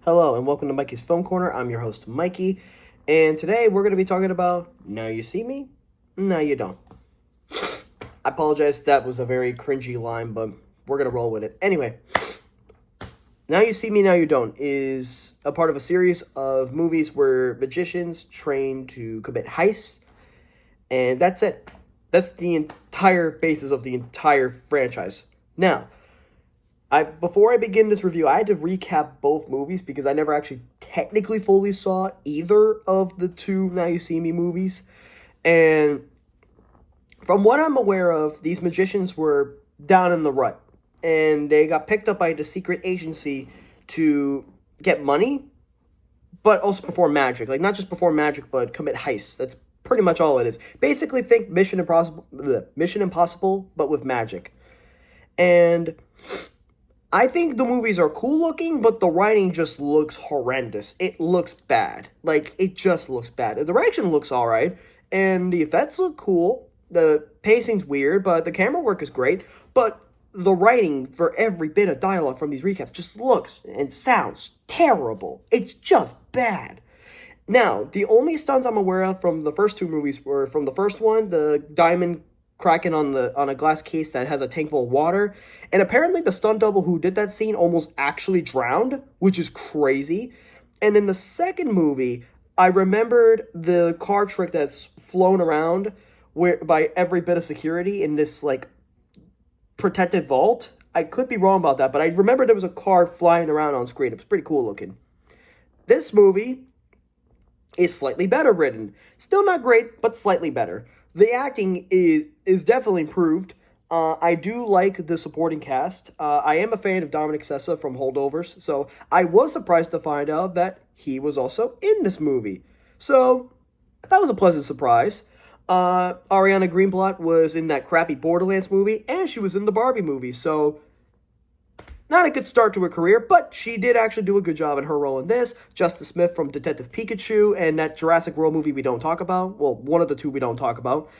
Hello and welcome to Mikey's Film Corner. I'm your host, Mikey, and today we're going to be talking about Now You See Me, Now You Don't. I apologize, that was a very cringy line, but we're going to roll with it. Anyway, Now You See Me, Now You Don't is a part of a series of movies where magicians train to commit heists, and that's it. That's the entire basis of the entire franchise. Now, before I begin this review, I had to recap both movies because I never actually technically fully saw either of the two Now You See Me movies. And from what I'm aware of, these magicians were down in the rut. And they got picked up by the secret agency to get money, but also perform magic. Like, not just perform magic, but commit heists. That's pretty much all it is. Basically, think Mission Impossible, but with magic. And I think the movies are cool looking, but the writing just looks horrendous. It looks bad. Like, it just looks bad. The direction looks alright, and the effects look cool. The pacing's weird, but the camera work is great. But the writing for every bit of dialogue from these recaps just looks and sounds terrible. It's just bad. Now, the only stunts I'm aware of from the first two movies were from the first one, the diamond cracking on a glass case that has a tank full of water. And apparently the stunt double who did that scene almost actually drowned, which is crazy. And in the second movie, I remembered the car trick that's flown around by every bit of security in this, like, protected vault. I could be wrong about that, but I remember there was a car flying around on screen. It was pretty cool looking. This movie is slightly better written. Still not great, but slightly better. The acting is definitely improved. I do like the supporting cast. I am a fan of Dominic Sessa from Holdovers, so I was surprised to find out that he was also in this movie. So that was a pleasant surprise. Ariana Greenblatt was in that crappy Borderlands movie, and she was in the Barbie movie, so not a good start to her career, but she did actually do a good job in her role in this. Justice Smith from Detective Pikachu and that Jurassic World movie we don't talk about. Well, one of the two we don't talk about.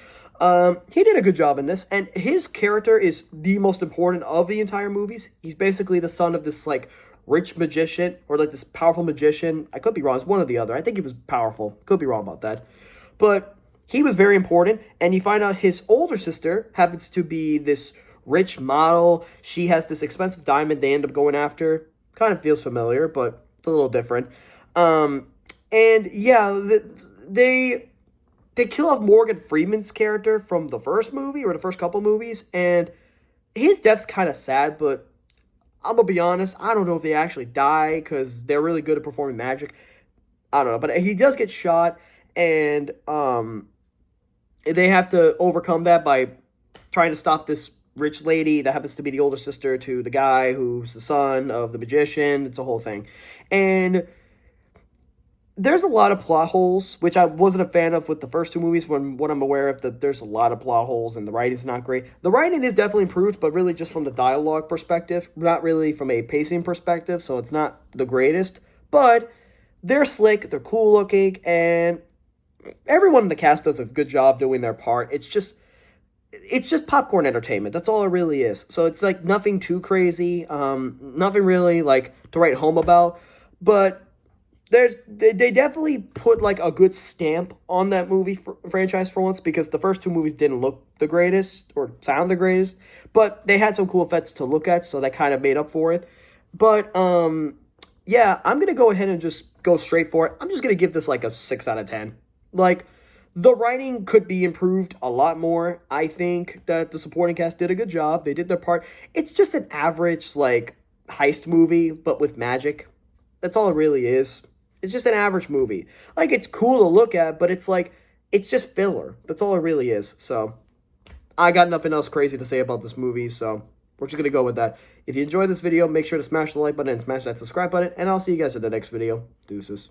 He did a good job in this, and his character is the most important of the entire movies. He's basically the son of this, like, rich magician, or, like, this powerful magician. I could be wrong. It's one or the other. I think he was powerful. Could be wrong about that. But he was very important, and you find out his older sister happens to be this rich model. She has this expensive diamond they end up going after. Kind of feels familiar, but it's a little different. And yeah, they kill off Morgan Freeman's character from the first movie, or the first couple movies, and his death's kind of sad, but I'm gonna be honest, I don't know if they actually die, because they're really good at performing magic. I don't know, but he does get shot, and they have to overcome that by trying to stop this rich lady that happens to be the older sister to the guy who's the son of the magician. It's a whole thing. And there's a lot of plot holes, which I wasn't a fan of with the first two movies. What I'm aware of, that there's a lot of plot holes and the writing's not great. The writing is definitely improved, but really just from the dialogue perspective, not really from a pacing perspective, so it's not the greatest. But they're slick, they're cool looking, and everyone in the cast does a good job doing their part. It's just popcorn entertainment. That's all it really is. So it's like nothing too crazy, nothing really like to write home about. But they definitely put like a good stamp on that movie franchise for once, because the first two movies didn't look the greatest or sound the greatest, but they had some cool effects to look at, so that kind of made up for it. But yeah, I'm gonna go ahead and just go straight for it. I'm just gonna give this like a 6 out of 10. Like, the writing could be improved a lot more. I think that the supporting cast did a good job. They did their part. It's just an average, like, heist movie, but with magic. That's all it really is. It's just an average movie. Like, it's cool to look at, but it's like, it's just filler. That's all it really is. So, I got nothing else crazy to say about this movie, so we're just going to go with that. If you enjoyed this video, make sure to smash the like button and smash that subscribe button, and I'll see you guys in the next video. Deuces.